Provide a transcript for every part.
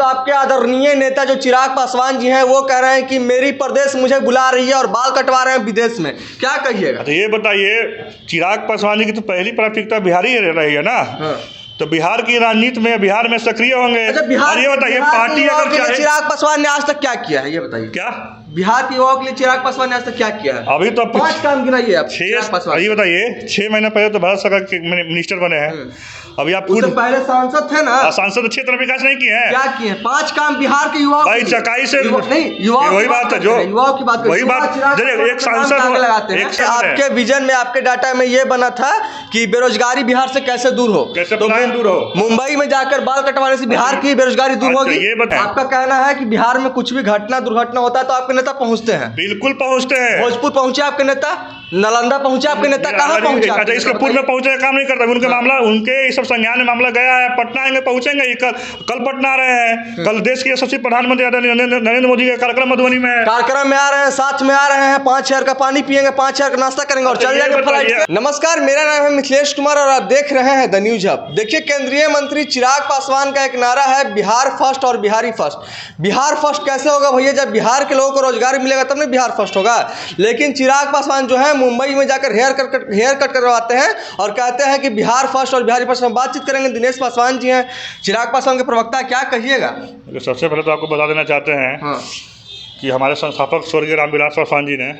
तो आपके आदरणीय नेता जो चिराग पासवान जी हैं वो कह रहे हैं कि मेरी प्रदेश मुझे बुला रही है और बाल कटवा रहे हैं विदेश में, क्या कहिएगा? तो ये बताइए, चिराग पासवान जी की तो पहली प्राथमिकता बिहार ही रही है ना। हाँ। तो बिहार की राजनीति में बिहार में सक्रिय होंगे। अच्छा, बिहार, ये बताइए, पार्टी अगर चाहे, चिराग पासवान ने आज तक क्या किया है ये बताइए? क्या बिहार के युवाओं के लिए चिराग पासवान ने आज तक क्या किया है? अभी तो 5 काम गिनाइए आप। ये बताइए, 6 महीने पहले तो भारत सरकार के मिनिस्टर बने हैं। अभी आप उससे पहले सांसद थे ना। सांसद क्षेत्र विकास नहीं किए हैं। क्या किए? 5 काम बिहार के युवाओं भाई चकाई से नहीं, युवाओं वही बात है, जो युवाओं की बात, वही बात। एक सांसद लगाते हैं। आपके विजन में, आपके डाटा में ये बना था कि बेरोजगारी बिहार से कैसे दूर हो, कैसे दूर हो। मुंबई में जाकर बाल कटवाने से बिहार की बेरोजगारी दूर होगी। ये बताएं। आपका कहना है कि बिहार में कुछ भी घटना दुर्घटना होता है तो आपके नेता पहुंचते हैं? बिल्कुल पहुंचते हैं। भोजपुर पहुंचे आपके नेता, नालंदा पहुंचे आपके नेता, कहाँ पहुंचे? अच्छा, इसके पूर्व में पहुंचे काम नहीं करता उनके मामला, उनके सब संज्ञान में मामला गया है। पटना आएंगे, पहुंचेंगे। कल पटना आ रहे हैं। कल देश के यशस्वी प्रधानमंत्री नरेंद्र मोदी के कार्यक्रम मधुबनी में आ रहे हैं, साथ में आ रहे हैं। 5 शहर का पानी पियेंगे, 5 शहर का नाश्ता करेंगे और चल जाएंगे फ्लाइट से। नमस्कार, मेरा नाम है मिथिलेश कुमार और आप देख रहे हैं द न्यूज हब। देखिए, केंद्रीय मंत्री चिराग पासवान का एक नारा है, बिहार फर्स्ट और बिहारी फर्स्ट। बिहार फर्स्ट कैसे होगा भैया? जब बिहार के लोगों को रोजगार मिलेगा तब ना बिहार फर्स्ट होगा। लेकिन चिराग पासवान जो है मुंबई में जाकर हेयर कट करवाते हैं और कहते हैं कि बिहार फर्स्ट और बिहारी फर्स्ट। हम बातचीत करेंगे, दिनेश पासवान जी हैं, चिराग पासवान के प्रवक्ता, क्या कहिएगा? सबसे पहले तो आपको बता देना चाहते हैं कि हमारे संस्थापक स्वर्गीय रामविलास पासवान जी ने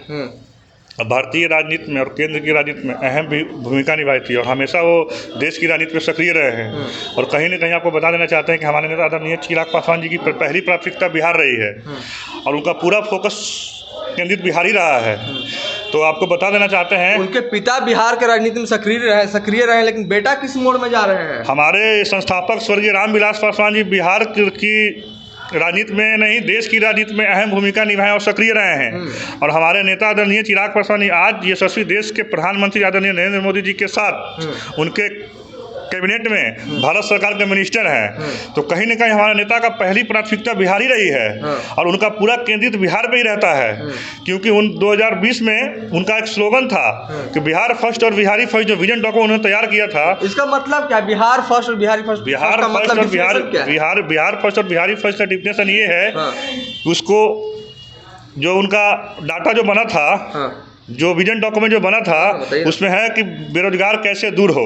भारतीय राजनीति में और केंद्र की राजनीति में अहम भी भूमिका निभाई थी और हमेशा वो देश की राजनीति में सक्रिय रहे हैं। और कहीं ना कहीं आपको बता देना चाहते हैं कि हमारे नेता आदरणीय चिराग पासवान जी की पहली प्राथमिकता बिहार रही है और उनका पूरा फोकस केंद्रित बिहार ही रहा है। तो आपको बता देना चाहते हैं, उनके पिता बिहार के राजनीति में सक्रिय रहे, लेकिन बेटा किस मोड़ में जा रहे हैं? हमारे संस्थापक स्वर्गीय रामविलास पासवान जी बिहार की राजनीति में नहीं, देश की राजनीति में अहम भूमिका निभाए और सक्रिय रहे हैं। और हमारे नेता आदरणीय चिराग पासवान आज यशस्वी देश के प्रधानमंत्री आदरणीय नरेंद्र मोदी जी के साथ उनके कैबिनेट में भारत सरकार के मिनिस्टर हैं। तो कहीं ना कहीं हमारे नेता का पहली प्राथमिकता बिहार ही रही है और उनका पूरा केंद्रित बिहार पे ही रहता है। क्योंकि 2020 में उनका एक स्लोगन था कि बिहार फर्स्ट और बिहारी फर्स्ट, जो विजन डॉक्यूमेंट उन्होंने तैयार किया था। इसका मतलब क्या? बिहार फर्स्ट और बिहारी फर्स्ट, बिहार फर्स्ट और बिहार फर्स्ट और बिहारी फर्स्ट का डिफिनेशन ये है, उसको जो उनका डाटा जो बना था, जो विजन डॉक्यूमेंट जो बना था, उसमें है कि बेरोजगार कैसे दूर हो,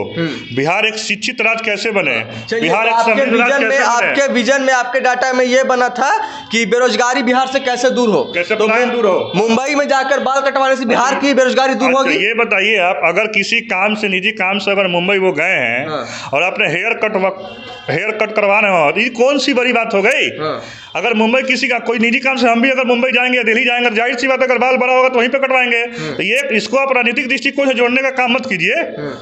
बिहार एक शिक्षित राज्य कैसे बने, बिहार एक समृद्ध राज्य कैसे बने। आपके विजन में, आपके डाटा में ये बना था कि बेरोजगारी बिहार से कैसे दूर हो, कैसे दूर हो। मुंबई में जाकर बाल कटवाने से बिहार की बेरोजगारी दूर होगी। ये बताइए आप, अगर किसी काम से, निजी काम से अगर मुंबई वो गए हैं और अपने हेयर कट करवा रहे हो, तो ये कौन सी बड़ी बात हो गई? अगर मुंबई किसी का कोई निजी काम से, हम भी अगर मुंबई जाएंगे, दिल्ली जाएंगे, जाहिर सी बात, अगर बाल बड़ा होगा तो वहीं पे कटवाएंगे। तो ये इसको आप राजनीतिक दृष्टिकोण से जोड़ने का काम मत कीजिए।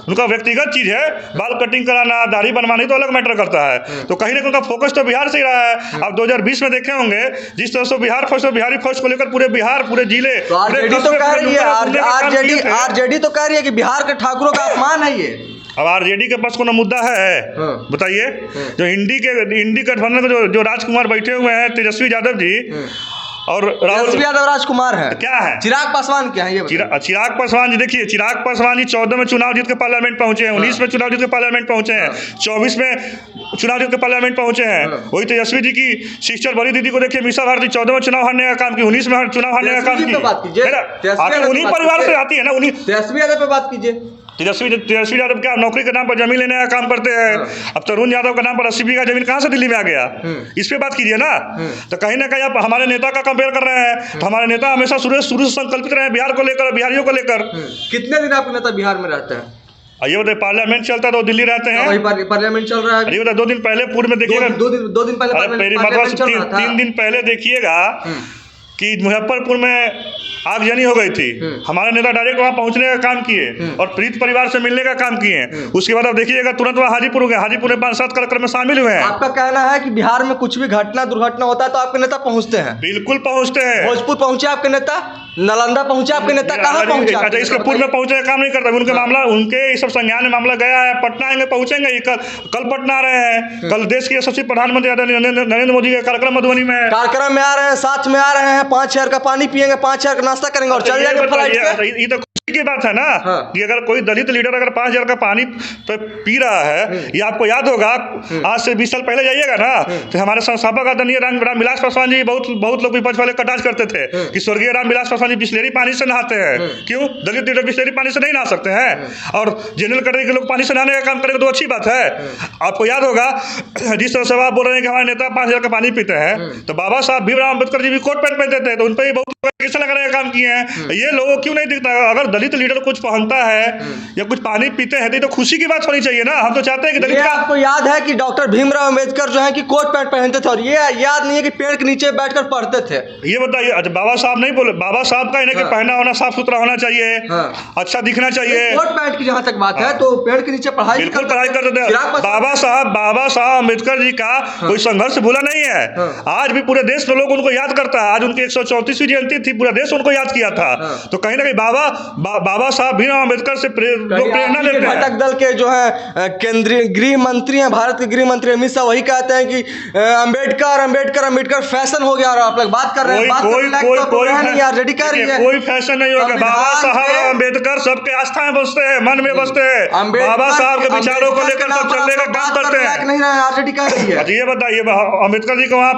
उनका व्यक्तिगत चीज है, बाल कटिंग कराना, दाढ़ी बनवानी तो अलग मैटर करता है। तो कहीं ना कहीं उनका फोकस तो बिहार से ही रहा है। आप 2020 में देखे होंगे जिस तरह से बिहार फर्स्ट और बिहारी फर्स्ट को लेकर पूरे बिहार, पूरे जिले, आरजेडी तो कह रही है कि बिहार के ठाकुरों का अपमान है ये। अब आरजेडी के पास कोनो मुद्दा है? बताइए। जो इंडी गठबंधन के जो राजकुमार बैठे हुए हैं, तेजस्वी यादव जी और राहुल यादव राजकुमार है, क्या है? चिराग पासवान क्या है ये? चिराग पासवान जी, देखिए, चिराग पासवान जी 14 में चुनाव जीत के पार्लियामेंट पहुंचे हैं, 19 में चुनाव जीत के पार्लियामेंट पहुंचे हैं, 24 में चुनाव जीत के पार्लियामेंट पहुंचे हैं। वही तेजस्वी जी की सिस्टर बड़ी दीदी को देखिए, मीसा भारती 14 में चुनाव हारने का काम की, 19 में चुनाव हारने का काम की। उन्हीं परिवार से आती है ना। तेजस्वी यादव पे बात कीजिए। तेजस्वी यादव क्या नौकरी के नाम पर जमीन लेने का काम करते हैं? अब तरुण यादव का नाम पर 80 बीघा जमीन कहाँ से दिल्ली में आ गया? इस पे बात कीजिए ना। तो कहीं ना कहीं आप हमारे नेता का कंपेयर कर रहे हैं। तो हमारे नेता हमेशा शुरू से संकल्पित रहे बिहार को लेकर, बिहारियों को लेकर। कितने दिन आपके नेता बिहार में रहते हैं? ये बताइए, पार्लियामेंट चलता है तो दिल्ली रहते हैं। वही पार्लियामेंट चल रहा है। ये बताइए, 2 दिन पहले पूर्व में देखिएगा, 2 दिन पहले 3 दिन पहले देखिएगा कि मुजफ्फरपुर में आगजनी हो गई थी। हमारे नेता डायरेक्ट वहाँ पहुँचने का काम किए और पीड़ित परिवार से मिलने का काम किए। उसके बाद आप देखिएगा तुरंत वहाँ हाजीपुर हो गए, हाजीपुर में 5-7 कार्यक्रम में शामिल हुए हैं। आपका कहना है कि बिहार में कुछ भी घटना दुर्घटना होता है तो आपके नेता पहुँचते हैं? बिल्कुल पहुँचते हैं। भोजपुर पहुँचे आपके नेता, नालंदा पहुँचे आपके नेता, कहाँ पहुँचे? अच्छा, इसके पूर्व में पहुँचने का काम नहीं करता उनके मामला, उनके सब संज्ञान में मामला गया है। पटना आएंगे, पहुँचेंगे। कल पटना आ रहे हैं। कल देश के यशस्वी प्रधानमंत्री नरेंद्र मोदी के कार्यक्रम मधुबनी में आ रहे हैं, साथ में आ रहे हैं। 5 शहर का पानी पियेंगे, 5 शहर का नाश्ता करेंगे और चल जाएंगे फ्लाइट से। की बात है ना कि अगर कोई दलित लीडर अगर 5,000 का पानी तो पी रहा है, ये आपको याद होगा आज से 20 साल पहले जाइएगा ना तो हमारे संस्थापक आदरणीय रामविलास पासवान जी बहुत लोग विपक्ष वाले कटाक्ष करते थे कि स्वर्गीय रामविलास पासवान जी बिस्लेरी पानी से नहाते हैं। क्यों? दलित लीडर बिस्लेरी पानी से नहीं नहा सकते हैं और जनरल कैटेगरी के लोग पानी से नहाने का काम करेंगे तो अच्छी बात है। आपको याद होगा जिस तरह से आप बोल रहे हैं कि हमारे नेता 5,000 का पानी पीते हैं, तो बाबा साहब भीमराव अम्बेडकर जी भी कोट पैंट पहनते थे, तो उन पर बहुत कैसे लगाने का काम किए हैं। ये लोगों क्यों नहीं दिखता? अगर दलित लीडर कुछ पहनता है या कुछ पानी पीते हैं तो खुशी की बात होनी चाहिए ना। हम तो चाहते हैं कि दलित आपको याद है कि डॉक्टर भीमराव अम्बेडकर जो है कि कोट पैंट पहनते थे और ये याद नहीं है कि पेड़ के नीचे बैठकर पढ़ते थे। ये बताइए, अच्छा बाबा साहब नहीं बोले, बाबा साहब का इन्हें पहना होना साफ सुथरा होना चाहिए, अच्छा दिखना चाहिए। कोट पैंट की जहाँ तक बात है तो पेड़ के नीचे पढ़ाई बिल्कुल पढ़ाई करते थे। बाबा साहब अम्बेडकर जी का कोई संघर्ष भूला नहीं है। आज भी पूरे देश में लोग उनको याद करता है। आज उनकी 134वीं जयंती थी, पूरा देश उनको याद किया था। तो कहीं ना कहीं बाबा साहब भीमराव अम्बेडकर से लोग प्रेरणा लेते हैं। घटक दल के जो है केंद्रीय गृह मंत्री हैं, भारत के गृह मंत्री अमित शाह, वही कहते हैं कि अम्बेडकर फैशन हो गया। और आप लोग बात कर रहे हैं, कोई फैशन नहीं होगा। बाबा साहब अम्बेडकर सबके आस्था में बसते हैं, मन में बसते हैं। बाबा साहब के विचारों को लेकर सब चलने का काम करते हैं। ये बताइए अम्बेडकर जी को वहाँ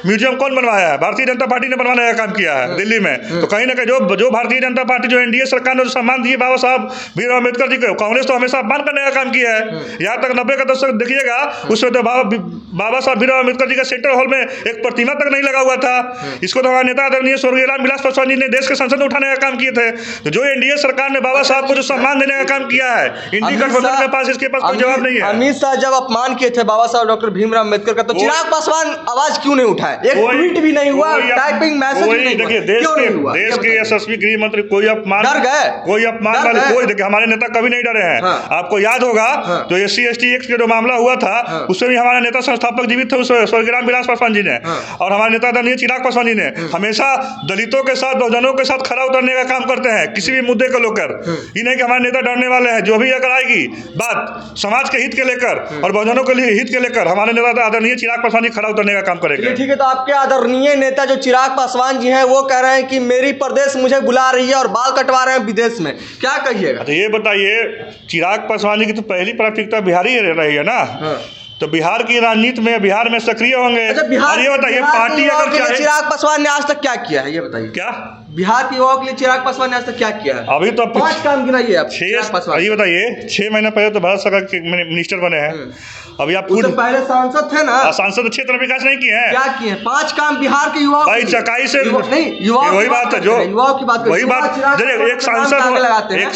म्यूजियम कौन बनवाया है? भारतीय जनता पार्टी ने बनवाने का काम किया है दिल्ली में। तो कहीं ना कहीं जो भारतीय जनता पार्टी जो एनडीए सरकार ने जो सम्मान दिए बाबा साहब भीमराव अम्बेडकर जी को, कांग्रेस तो हमेशा अपमान करने का काम किया है। यहाँ तक 90 का दशक देखिएगा, उसमें तो बाबा साहब भीमराव अम्बेडकर जी का सेंट्रल हॉल में एक प्रतिमा तक नहीं लगा हुआ था। इसको तो हमारे नेता आदरणीय स्वर्गीय रामविलास पासवान जी ने देश के संसद में उठाने का काम किए थे। तो जो एनडीए सरकार ने बाबा साहब को जो सम्मान देने का काम किया है, इंडी गठबंधन के पास इसके पास कोई जवाब नहीं है। अमित शाह जब अपमान किए थे बाबा साहब डॉक्टर भीमराव अम्बेडकर का, तो चिराग पासवान आवाज क्यों नहीं उठाए? एक ट्वीट भी नहीं हुआ, टाइपिंग मैसेज भी नहीं हुआ। देखिए देश के यशस्वी गृह मंत्री कोई अपमान वाले देखिए हमारे नेता कभी नहीं डरे हैं। आपको याद होगा तो SC/ST एक्ट का जो मामला हुआ था उसमें भी हमारे नेता संस्थापक जीवित थे स्वर्गीय रामविलास पासवान जी ने, और हमारे नेता आदरणीय चिराग पासवान जी ने हमेशा दलितों के साथ, बहुजनों के साथ खड़ा उतरने का काम करते हैं किसी भी मुद्दे को लेकर। ये नहीं कि हमारे नेता डरने वाले हैं। जो भी अगर आएगी बात समाज के हित के लेकर और बहुजनों के लिए हित के लेकर, हमारे नेता आदरणीय चिराग पासवान जी खड़ा उतरने का काम करेंगे। ठीक है, तो आपके आदरणीय नेता जो चिराग पासवान जी हैं वो कह रहे हैं कि मेरी प्रदेश मुझे बुला रही है और बाल कटवा रहे हैं विदेश में, क्या कहिएगा? तो ये बताइए, चिराग पासवान जी की तो पहली प्राथमिकता बिहार ही रही है ना। तो बिहार की राजनीति में, बिहार में सक्रिय होंगे। अच्छा, और ये बताइए पार्टी अगर चाहे, चिराग पासवान ने आज तक क्या किया है ये बताइए। क्या बिहार के युवाओं के लिए चिराग पासवान ने आज तक क्या किया है? अभी तो 5 काम गिनाइए आप। ये बताइए 6 महीना पहले तो भारत सरकार के मिनिस्टर बने हैं। अभी आप पहले सांसद थे ना। सांसद क्षेत्र विकास नहीं किए हैं। क्या किए? 5 काम बिहार के युवाओं भाई चकाई से नहीं, युवाओं वही बात है जो युवाओं की बात, वही बात। एक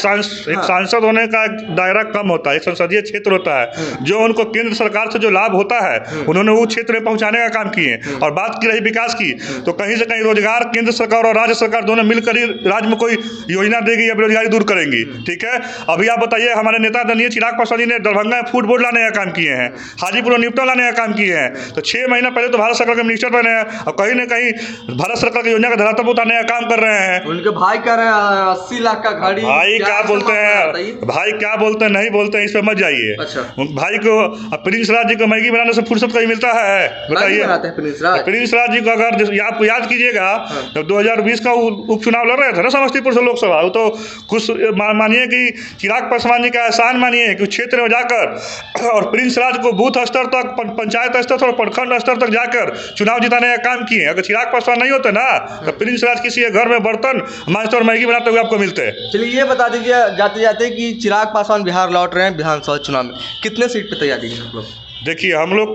सांसद होने का दायरा कम होता है, एक संसदीय क्षेत्र होता है। जो उनको केंद्र सरकार से जो लाभ होता है उन्होंने वो क्षेत्र में पहुंचाने का काम किए। और बात की रही विकास की, तो कहीं से कहीं रोजगार केंद्र सरकार और राज्य सरकार दोनों मिलकर ही राज्य में कोई योजना देगी या बेरोजगारी दूर करेंगी। ठीक है, अभी आप बताइए हमारे नेता आदरणीय चिराग पासवान जी ने दरभंगा में फूड बोर्ड लाने का काम किए हैं, हाजीपुर और निपटा लाने का काम किए हैं। तो 6 महीना पहले तो भारत सरकार के मिनिस्टर बने हैं और कहीं ना कहीं भारत सरकार की योजना का धरातल पर उतारने का काम कर रहे हैं। उनके भाई कह रहे हैं 80 लाख का गाड़ी। भाई क्या बोलते हैं, भाई क्या बोलते हैं, नहीं बोलते हैं, इस पर मत जाइए। अच्छा, भाई को प्रिंस राज जी को मैगी बनाने से फुर्सत कहीं मिलता है? बताइए। प्रिंस राज जी को अगर आप याद कीजिएगा जब 2020 का उपचुनाव लड़ रहे थे ना समस्तीपुर से लोकसभा, तो कुछ मानिए कि चिराग पासवान जी का एहसान मानिए कि क्षेत्र में जाकर और प्रिंस राज को बूथ स्तर तक, पंचायत स्तर और प्रखंड स्तर तक जाकर चुनाव जिताने का काम किए। अगर चिराग पासवान नहीं होते ना तो प्रिंस राज किसी के घर में बर्तन मांजते और मैगी बनाते हुए आपको मिलते। चलिए ये बता दीजिए जाते जाते कि चिराग पासवान बिहार लौट रहे हैं विधानसभा चुनाव में, कितने सीट पे तैयारी है हम लोग? देखिए हम लोग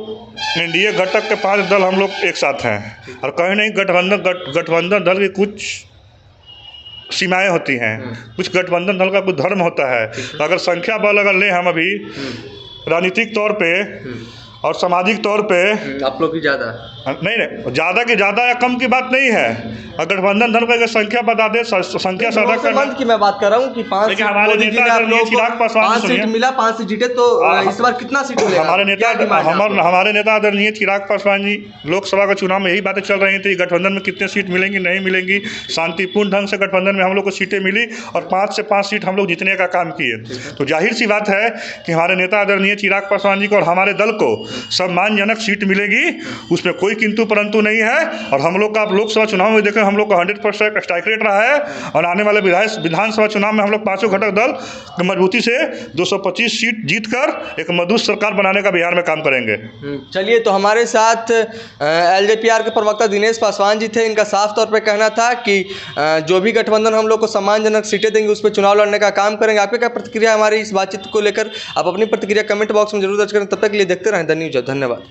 एनडीए घटक के 5 दल हम लोग एक साथ हैं और कहीं नहीं गठबंधन दल की कुछ सीमाएं होती हैं, कुछ गठबंधन दल का कुछ धर्म होता है। तो अगर संख्या बल अगर ले हम अभी राजनीतिक तौर पे और सामाजिक तौर पे आप लोग की ज़्यादा नहीं ज़्यादा की ज़्यादा या कम की बात नहीं है। अगर गठबंधन धर्म का संख्या बता दे, संख्या सादा करना की मैं बात कर रहा हूँ कि 5 हमारे नेता चिराग पासवान सीट मिला, 5 सीट जीते, तो इस बार कितना सीट मिलेगा? हमारे नेता आदरणीय चिराग पासवान जी लोकसभा का चुनाव में यही बातें चल रही थी, गठबंधन में कितने सीट मिलेंगी, नहीं मिलेंगी। शांतिपूर्ण ढंग से गठबंधन में हम लोग को सीटें मिली और 5 से 5 सीट हम लोग जीतने का काम किए। तो जाहिर सी बात है कि हमारे नेता आदरणीय चिराग पासवान जी को और हमारे दल को सम्मानजनक सीट मिलेगी, उसमें कोई किंतु परंतु नहीं है। और हम लोग का आप लोकसभा चुनाव में देखें, हम लोग का 100% स्ट्राइक रेट रहा है और आने वाले विधानसभा चुनाव में हम लोग पाँचों घटक दल मजबूती से 225 सीट जीतकर एक मजबूत सरकार बनाने का बिहार में काम करेंगे। चलिए, तो हमारे साथ एलजेपीआर के प्रवक्ता दिनेश पासवान जी थे। इनका साफ तौर पे कहना था कि जो भी गठबंधन हम लोग को सम्मानजनक सीटें देंगे उस पर चुनाव लड़ने का काम करेंगे। आपकी क्या प्रतिक्रिया हमारी इस बातचीत को लेकर? आप अपनी प्रतिक्रिया कमेंट बॉक्स में जरूर दर्ज करें। तब तक के लिए देखते रहें द न्यूज़। धन्यवाद।